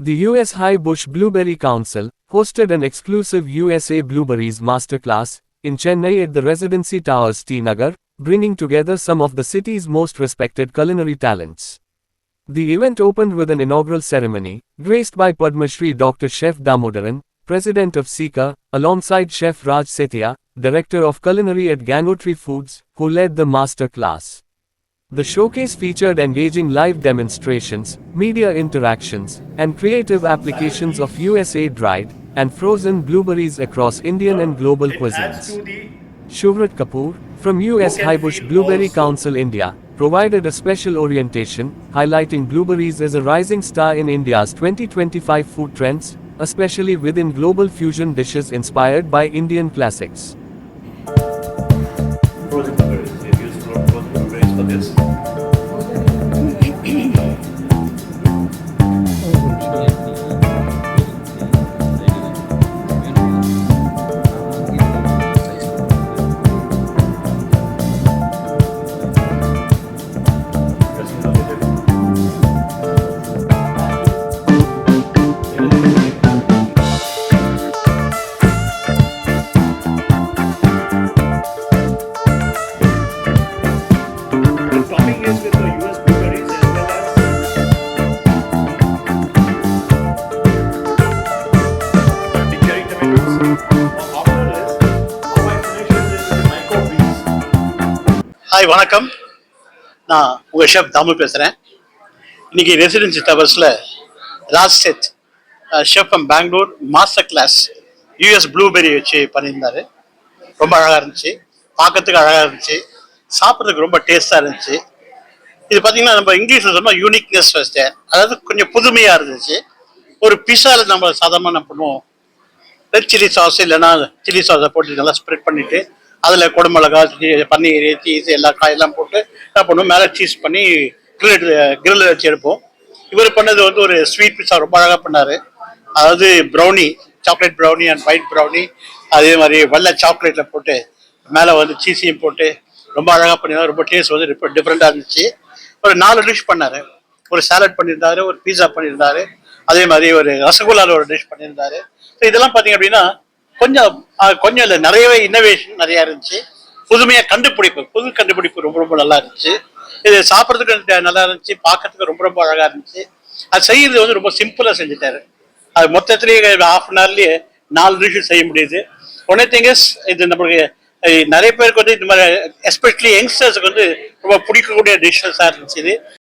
The U.S. High Bush Blueberry Council hosted an exclusive USA Blueberries Masterclass in Chennai at the Residency Towers T Nagar, bringing together some of the city's most respected culinary talents. The event opened with an inaugural ceremony, graced by Padma Shri Dr. Chef Damodaran, President of Sika, alongside Chef Raj Setia, Director of Culinary at Gangotri Foods, who led the master class. The showcase featured engaging live demonstrations, media interactions, and creative applications of USA dried and frozen blueberries across Indian and global cuisines. Shuvrat Kapoor, from US Highbush Blueberry Council India, provided a special orientation, highlighting blueberries as a rising star in India's 2025 food trends, especially within global fusion dishes inspired by Indian classics. Frozen blueberries. They use frozen blueberries for this. Topping is with the US blueberries as well as the cherry tomatoes. After this, how I finish is with the micro beans. Hi வணக்கம், நான் உங்கள் chef Damu பேசுகிறேன். இன்றைக்கி residency டவர்ஸில் Rajsheth chef from Bangalore master class US blueberry வச்சு பண்ணியிருந்தார். ரொம்ப அழகாக இருந்துச்சு, பார்க்கறதுக்கு அழகாக இருந்துச்சு, சாப்பிட்றதுக்கு ரொம்ப டேஸ்ட்டாக இருந்துச்சு. இது பார்த்தீங்கன்னா நம்ம இங்கிலீஷில் சொன்னால் யூனிக்னஸ் ஃபஸ்ட்டு, அதாவது கொஞ்சம் புதுமையாக இருந்துச்சு. ஒரு பிஸாவில் நம்ம சாதாரணமாக என்ன பண்ணுவோம், ரெட் சில்லி சாஸ் இல்லைன்னா சில்லி சாஸை போட்டு நல்லா ஸ்ப்ரெட் பண்ணிவிட்டு அதில் குடமிளகா, பன்னீர், சீஸ் எல்லா காயெல்லாம் போட்டு என்ன பண்ணுவோம், மேலே சீஸ் பண்ணி கிரில் வச்சு எடுப்போம். இவர் பண்ணது வந்து ஒரு ஸ்வீட் பிஸா ரொம்ப அழகாக பண்ணார். அதாவது brownie, chocolate brownie and white brownie, அதே மாதிரி வெள்ளை சாக்லேட்டில் போட்டு மேலே வந்து சீஸையும் போட்டு ரொம்ப அழகாக பண்ணியிருந்தார். ரொம்ப டேஸ்ட் வந்து டிஃப்ரெண்ட்டாக இருந்துச்சு. ஒரு 4 டிஷ் பண்ணார். ஒரு சாலட் பண்ணியிருந்தாரு, ஒரு பீஸா பண்ணியிருந்தாரு, அதே மாதிரி ஒரு ரசகுல்லாவில் ஒரு டிஷ் பண்ணியிருந்தாரு. ஸோ இதெல்லாம் பார்த்தீங்க அப்படின்னா கொஞ்சம் இல்லை, நிறையவே இன்னோவேஷன் நிறையா இருந்துச்சு. புதுமையாக புது கண்டுபிடிப்பு ரொம்ப ரொம்ப நல்லா இருந்துச்சு. இது சாப்பிட்றதுக்கு நல்லா இருந்துச்சு, பார்க்கறதுக்கு ரொம்ப ரொம்ப அழகாக இருந்துச்சு. அது செய்யறது வந்து ரொம்ப சிம்பிளாக செஞ்சுட்டாரு. அது மொத்தத்திலேயே ½ அன் ஹவர்லேயே 4 டிஷ் செய்ய முடியுது. ஒன் திங் இஸ், இது நம்மளுக்கு நிறைய பேருக்கு வந்து இந்த மாதிரி எஸ்பெஷலி யங்ஸ்டர்ஸுக்கு வந்து ரொம்ப பிடிக்கக்கூடிய டிஷ்ஷஸாக இருந்துச்சு இது.